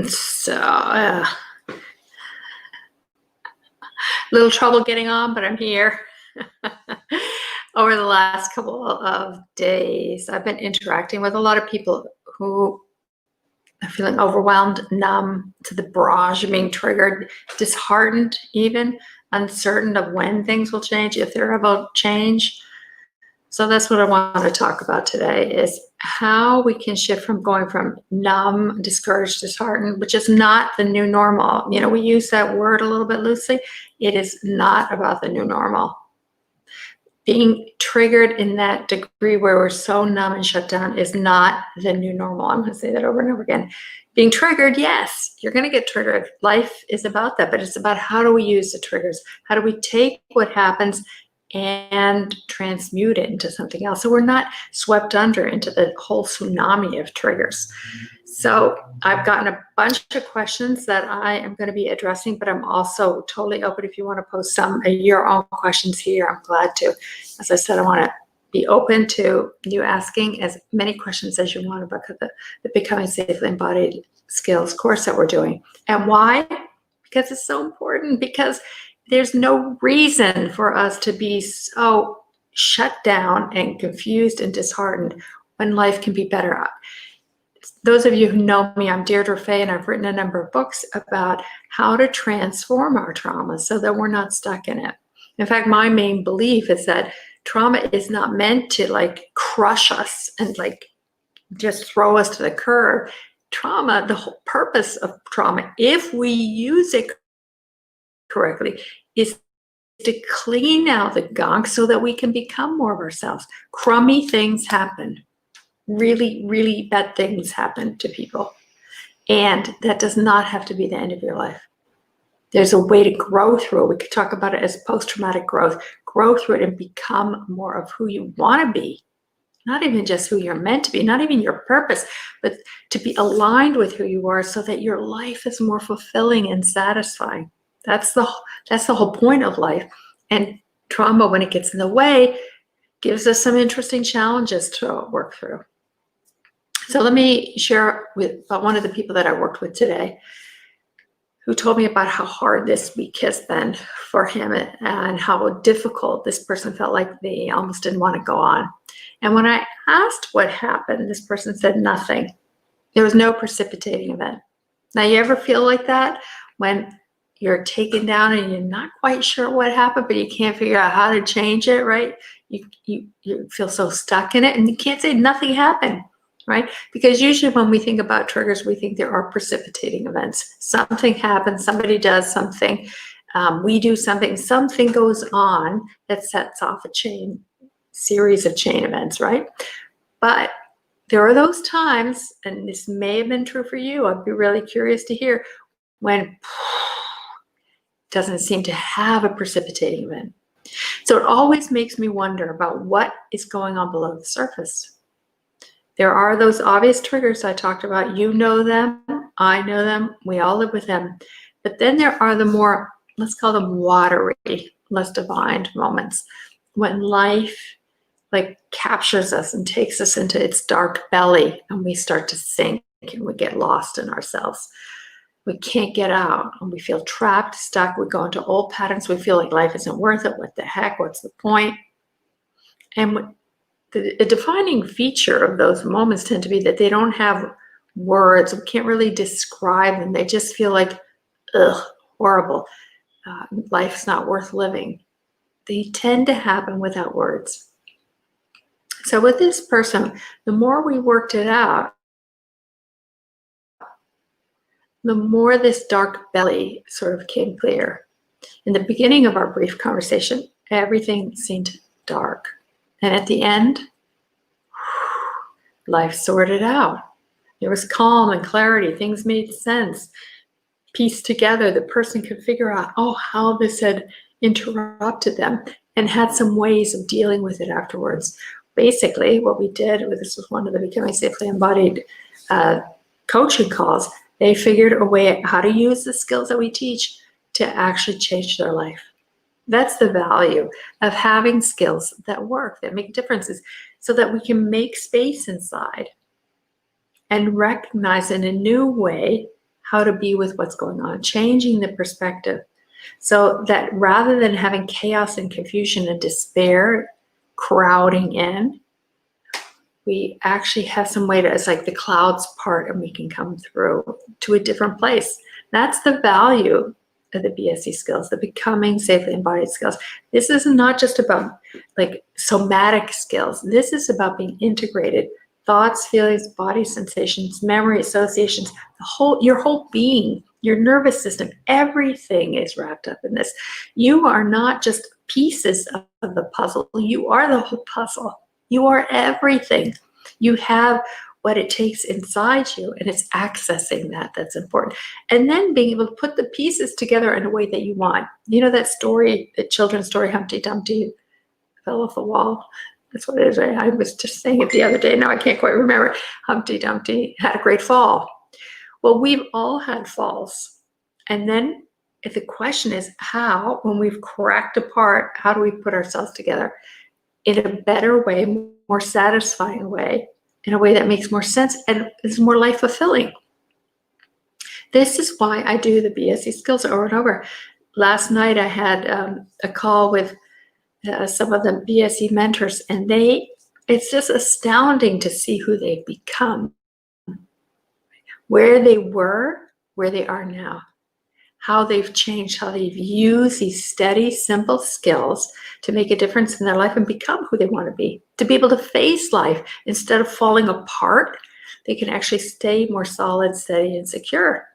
So, little trouble getting on, but I'm here. Over the last couple of days, I've been interacting with a lot of people who are feeling overwhelmed, numb to the barrage of being triggered, disheartened even, uncertain of when things will change, if they're about change. So that's what I want to talk about today, is how we can shift from going from numb, discouraged, disheartened, which is not the new normal. You know, we use that word a little bit loosely. It is not about the new normal. Being triggered in that degree where we're so numb and shut down is not the new normal. I'm going to say that over and over again. Being triggered, yes, you're going to get triggered. Life is about that, but it's about how do we use the triggers? How do we take what happens and transmute it into something else, so we're not swept under into the whole tsunami of triggers. So I've gotten a bunch of questions that I am going to be addressing, but I'm also totally open if you want to post some of your own questions here. I'm glad to. As I said, I want to be open to you asking as many questions as you want about the Becoming Safely Embodied Skills course that we're doing. And why? Because it's so important, because there's no reason for us to be so shut down and confused and disheartened when life can be better. Those of you who know me, I'm Deirdre Fay, and I've written a number of books about how to transform our trauma so that we're not stuck in it. In fact, my main belief is that trauma is not meant to like crush us and like just throw us to the curb. Trauma, the whole purpose of trauma, if we use it correctly, is to clean out the gunk so that we can become more of ourselves. Crummy things happen. Really, really bad things happen to people. And that does not have to be the end of your life. There's a way to grow through it. We could talk about it as post-traumatic growth. Grow through it and become more of who you want to be. Not even just who you're meant to be, not even your purpose, but to be aligned with who you are so that your life is more fulfilling and satisfying. That's the whole point of life. And trauma, when it gets in the way, gives us some interesting challenges to work through. So let me share about one of the people that I worked with today, who told me about how hard this week has been for him and how difficult this person felt, like they almost didn't want to go on. And when I asked what happened, this person said nothing. There was no precipitating event. Now, you ever feel like that when you're taken down and you're not quite sure what happened, but you can't figure out how to change it, right? You feel so stuck in it and you can't say nothing happened, right? Because usually when we think about triggers, we think there are precipitating events. Something happens, somebody does something, we do something, something goes on that sets off a series of chain events, right? But there are those times, and this may have been true for you, I'd be really curious to hear, when doesn't seem to have a precipitating event. So it always makes me wonder about what is going on below the surface. There are those obvious triggers I talked about. You know them, I know them, we all live with them. But then there are the more, let's call them watery, less defined moments when life like captures us and takes us into its dark belly and we start to sink and we get lost in ourselves. We can't get out and we feel trapped, stuck. We go into old patterns. We feel like life isn't worth it. What the heck? What's the point? And the defining feature of those moments tend to be that they don't have words. We can't really describe them. They just feel like, ugh, horrible. Life's not worth living. They tend to happen without words. So with this person, the more we worked it out, the more this dark belly sort of came clear. In the beginning of our brief conversation, everything seemed dark. And at the end, life sorted out. There was calm and clarity. Things made sense. Pieced together, the person could figure out, how this had interrupted them and had some ways of dealing with it afterwards. Basically, what we did, this was one of the Becoming Safely Embodied coaching calls, they figured a way how to use the skills that we teach to actually change their life. That's the value of having skills that work, that make differences, so that we can make space inside and recognize in a new way how to be with what's going on, changing the perspective so that rather than having chaos and confusion and despair crowding in, we actually have some way to, it's like the clouds part and we can come through to a different place. That's the value of the BSE skills, the becoming safely embodied skills. This is not just about like somatic skills. This is about being integrated. Thoughts, feelings, body sensations, memory, associations, your whole being, your nervous system, everything is wrapped up in this. You are not just pieces of the puzzle. You are the whole puzzle. You are everything. You have what it takes inside you, and it's accessing that that's important. And then being able to put the pieces together in a way that you want. You know that story, the children's story, Humpty Dumpty fell off the wall? That's what it is, right? I was just saying it the other day. Now I can't quite remember. Humpty Dumpty had a great fall. Well, we've all had falls. And then if the question is how, when we've cracked apart, how do we put ourselves together in a better way, more satisfying way, in a way that makes more sense and is more life fulfilling? This is why I do the BSE skills over and over. Last night I had a call with some of the BSE mentors, and it's just astounding to see who they've become, where they were, where they are now, how they've changed, how they've used these steady, simple skills to make a difference in their life and become who they want to be able to face life instead of falling apart. They can actually stay more solid, steady, and secure.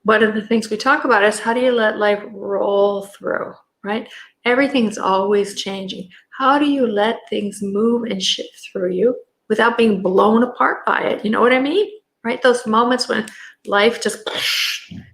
One of the things we talk about is how do you let life roll through, right? Everything's always changing. How do you let things move and shift through you without being blown apart by it? You know what I mean? Right? Those moments when life just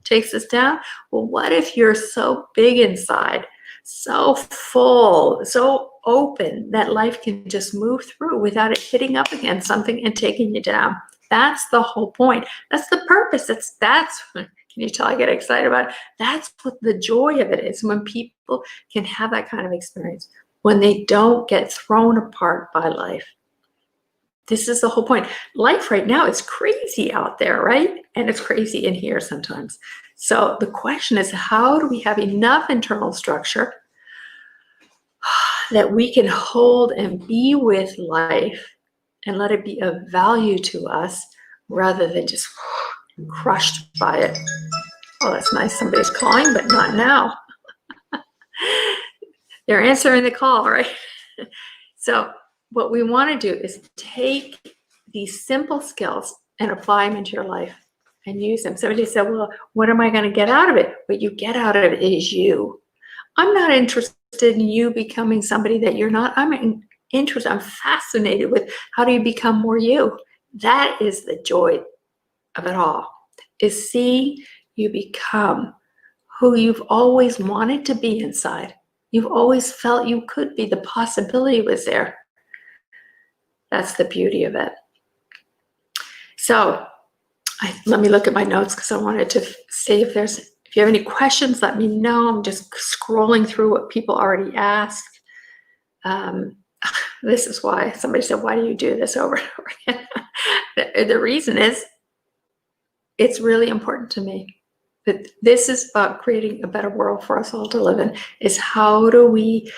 takes us down. Well, what if you're so big inside, so full, so open that life can just move through without it hitting up against something and taking you down? That's the whole point. That's the purpose. That's can you tell I get excited about it? That's what the joy of it is, when people can have that kind of experience, when they don't get thrown apart by life. This is the whole point. Life right now is crazy out there, right? And it's crazy in here sometimes. So the question is, how do we have enough internal structure that we can hold and be with life and let it be of value to us rather than just crushed by it? Oh, that's nice. Somebody's calling, but not now. They're answering the call, right? So what we want to do is take these simple skills and apply them into your life and use them. Somebody said, well, what am I going to get out of it? What you get out of it is you. I'm not interested in you becoming somebody that you're not. I'm fascinated with how do you become more you. That is the joy of it all, is seeing you become who you've always wanted to be inside. You've always felt you could be. The possibility was there. That's the beauty of it. So let me look at my notes because I wanted to see if you have any questions, let me know. I'm just scrolling through what people already asked. This is why somebody said, why do you do this over and over again? The reason is it's really important to me. But this is about creating a better world for us all to live in, is how do we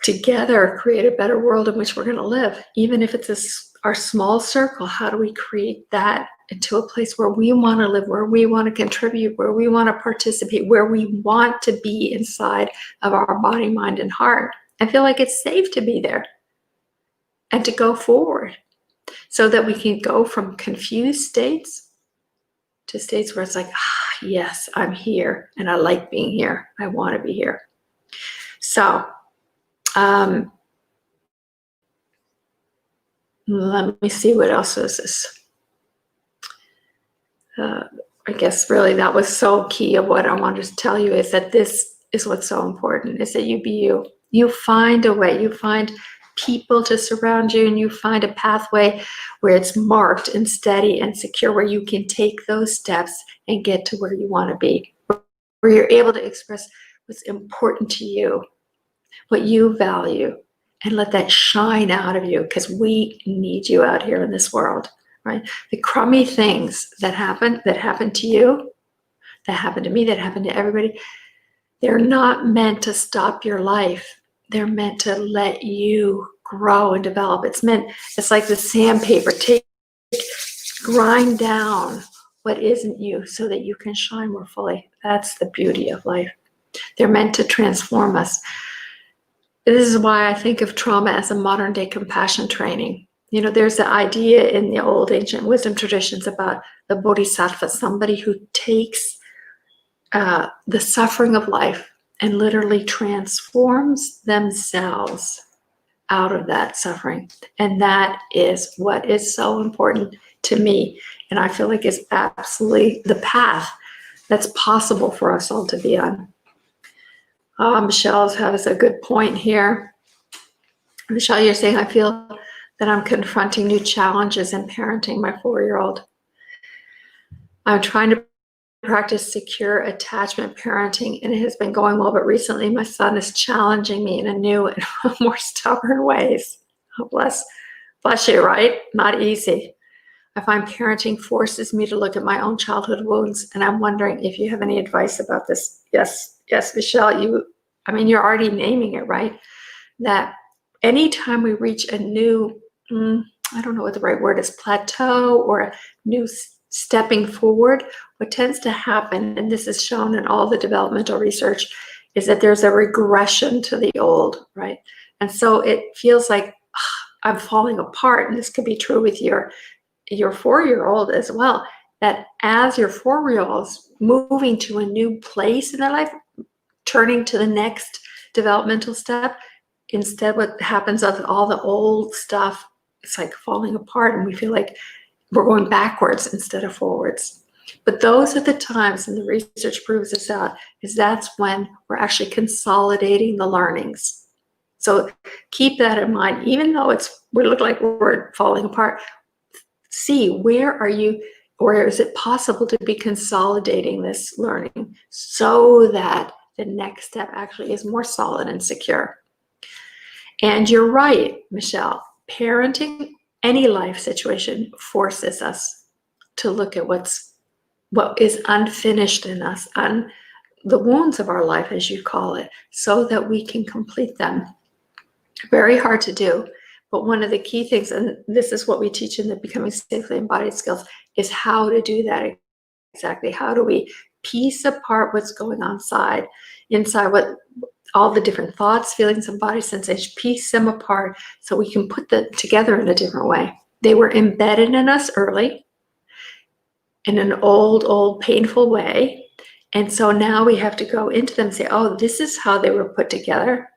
together create a better world in which we're going to live, even if it's our small circle. How do we create that into a place where we want to live, where we want to contribute, where we want to participate, where we want to be inside of our body, mind, and heart? I feel like it's safe to be there and to go forward so that we can go from confused states to states where it's like, yes, I'm here and I like being here. I want to be here. So let me see what else is this. I guess really that was so key of what I wanted to tell you, is that this is what's so important, is that you be you. You find a way, you find people to surround you, and you find a pathway where it's marked and steady and secure, where you can take those steps and get to where you want to be, where you're able to express what's important to you, what you value, and let that shine out of you, because we need you out here in this world. right? The crummy things that happen to you, that happen to me, that happen to everybody, they're not meant to stop your life. They're meant to let you grow and develop. It's like the sandpaper. Grind down what isn't you so that you can shine more fully. That's the beauty of life. They're meant to transform us. This is why I think of trauma as a modern day compassion training. There's the idea in the old ancient wisdom traditions about the bodhisattva, somebody who takes the suffering of life and literally transforms themselves out of that suffering. And that is what is so important to me. And I feel like it's absolutely the path that's possible for us all to be on. Michelle has a good point here. Michelle, you're saying, I feel that I'm confronting new challenges in parenting my 4-year-old. I'm trying to practice secure attachment parenting, and it has been going well, but recently my son is challenging me in a new and more stubborn ways. Oh, bless you, right? Not easy. I find parenting forces me to look at my own childhood wounds, and I'm wondering if you have any advice about this. Yes, Michelle, you're already naming it, right? That anytime we reach a new, I don't know what the right word is, plateau or a new stepping forward, what tends to happen, and this is shown in all the developmental research, is that there's a regression to the old, right? And so it feels like I'm falling apart, and this could be true with your 4-year-old as well, that as your 4-year-old's moving to a new place in their life, turning to the next developmental step, instead what happens of all the old stuff, it's like falling apart, and we feel like we're going backwards instead of forwards. But those are the times, and the research proves this out, is that's when we're actually consolidating the learnings. So keep that in mind. Even though we look like we're falling apart, see where are you, or is it possible to be consolidating this learning so that the next step actually is more solid and secure. And you're right, Michelle, parenting, any life situation forces us to look at what is unfinished in us, the wounds of our life, as you call it, so that we can complete them. Very hard to do, but one of the key things, and this is what we teach in the Becoming Safely Embodied skills, is how to do that exactly. How do we piece apart what's going on inside what all the different thoughts, feelings, and body sensations, piece them apart so we can put them together in a different way. They were embedded in us early in an old, painful way. And so now we have to go into them and say, oh, this is how they were put together.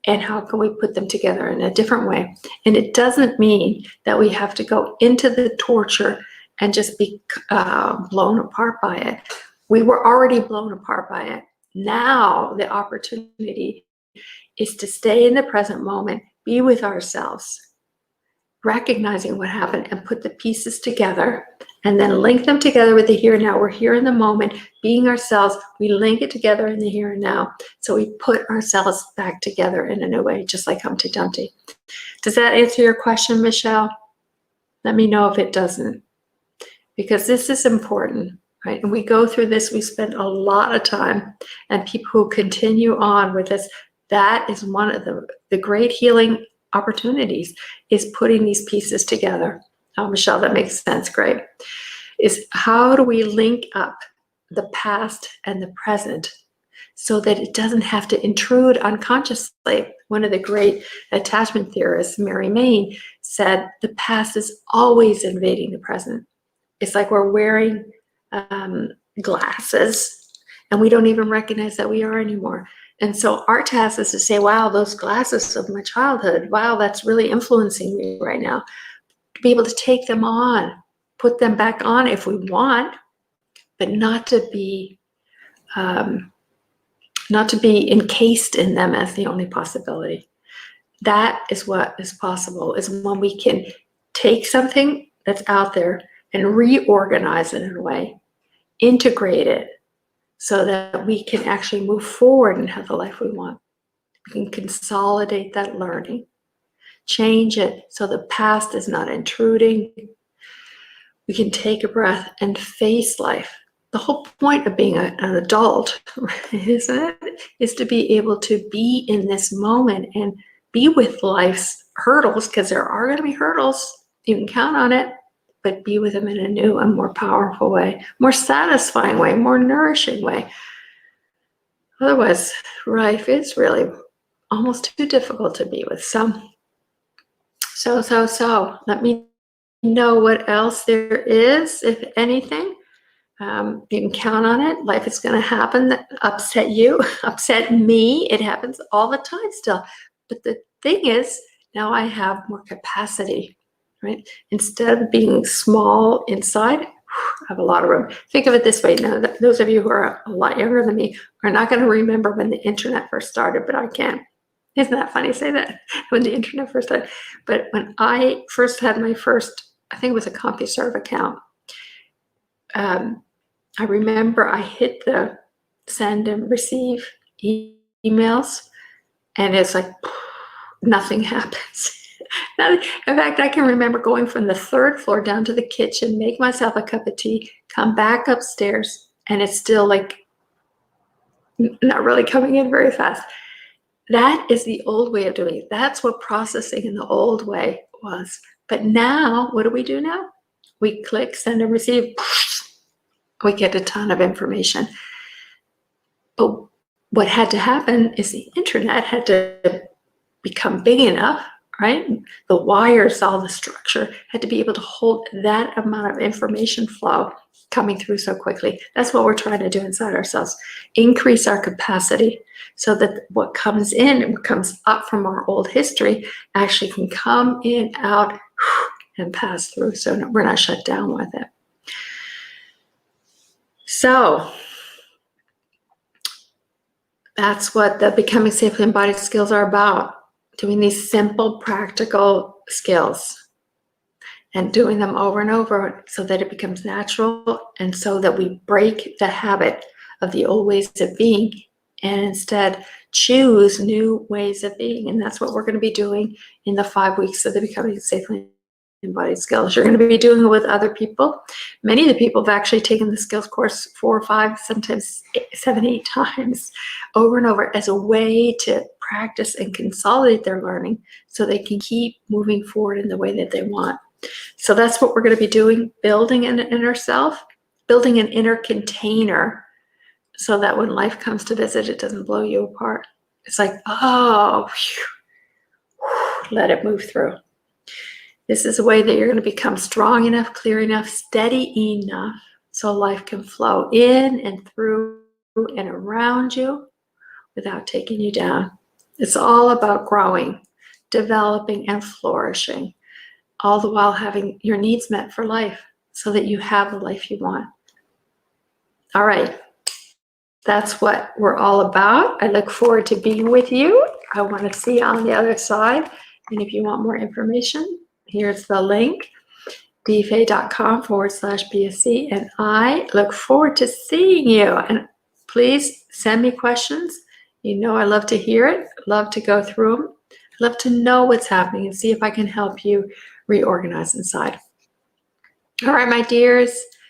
And how can we put them together in a different way? And it doesn't mean that we have to go into the torture and just be blown apart by it. We were already blown apart by it. Now the opportunity is to stay in the present moment, be with ourselves, recognizing what happened, and put the pieces together, and then link them together with the here and now. We're here in the moment, being ourselves. We link it together in the here and now. So we put ourselves back together in a new way, just like Humpty Dumpty. Does that answer your question, Michelle? Let me know if it doesn't, because this is important, right? And we go through this, we spend a lot of time, and people who continue on with this, that is one of the great healing opportunities, is putting these pieces together. Oh, Michelle, that makes sense. Great. Is how do we link up the past and the present so that it doesn't have to intrude unconsciously? One of the great attachment theorists, Mary Main, said the past is always invading the present. It's like we're wearing glasses and we don't even recognize that we are anymore. And so our task is to say, wow, those glasses of my childhood, wow, that's really influencing me right now. To be able to take them on, put them back on if we want, but not to be encased in them as the only possibility. That is what is possible, is when we can take something that's out there and reorganize it in a way, integrate it, so that we can actually move forward and have the life we want. We can consolidate that learning, change it so the past is not intruding, We can take a breath and face life. The whole point of being an adult, isn't it, is to be able to be in this moment and be with life's hurdles, because there are going to be hurdles. You can count on it, but be with them in a new and more powerful way, more satisfying way, more nourishing way. Otherwise, life is really almost too difficult to be with. So let me know what else there is, if anything. You can count on it. Life is going to happen that upset you, upset me. It happens all the time still. But the thing is, now I have more capacity, right? Instead of being small inside, I have a lot of room. Think of it this way. Now, those of you who are a lot younger than me are not going to remember when the internet first started, but I can. Isn't that funny to say that? When the internet first started. But when I first had my first, I think it was a CompuServe account, I remember I hit the send and receive emails, and it's like nothing happens. In fact, I can remember going from the third floor down to the kitchen, make myself a cup of tea, come back upstairs, and it's still like not really coming in very fast. That is the old way of doing it. That's what processing in the old way was. But now, what do we do now? We click send and receive. We get a ton of information. But what had to happen is the internet had to become big enough, right? The wires, all the structure had to be able to hold that amount of information flow coming through so quickly. That's what we're trying to do inside ourselves. Increase our capacity so that what comes in and what comes up from our old history actually can come in, out, and pass through, so we're not shut down with it. So that's what the Becoming Safely Embodied skills are about. Doing these simple, practical skills and doing them over and over so that it becomes natural, and so that we break the habit of the old ways of being and instead choose new ways of being. And that's what we're going to be doing in the 5 weeks of the Becoming Safely Embodied skills. You're going to be doing it with other people. Many of the people have actually taken the skills course 4 or 5, sometimes 7, 8 times over and over as a way to practice and consolidate their learning so they can keep moving forward in the way that they want. So that's what we're going to be doing, building an inner self, building an inner container so that when life comes to visit, it doesn't blow you apart. It's like, oh, whew, let it move through. This is a way that you're going to become strong enough, clear enough, steady enough so life can flow in and through and around you without taking you down. It's all about growing, developing, and flourishing, all the while having your needs met for life so that you have the life you want. All right. That's what we're all about. I look forward to being with you. I want to see you on the other side. And if you want more information, here's the link, dfa.com/BSC. And I look forward to seeing you. And please send me questions. You know I love to hear it, love to go through them, love to know what's happening and see if I can help you reorganize inside. All right, my dears.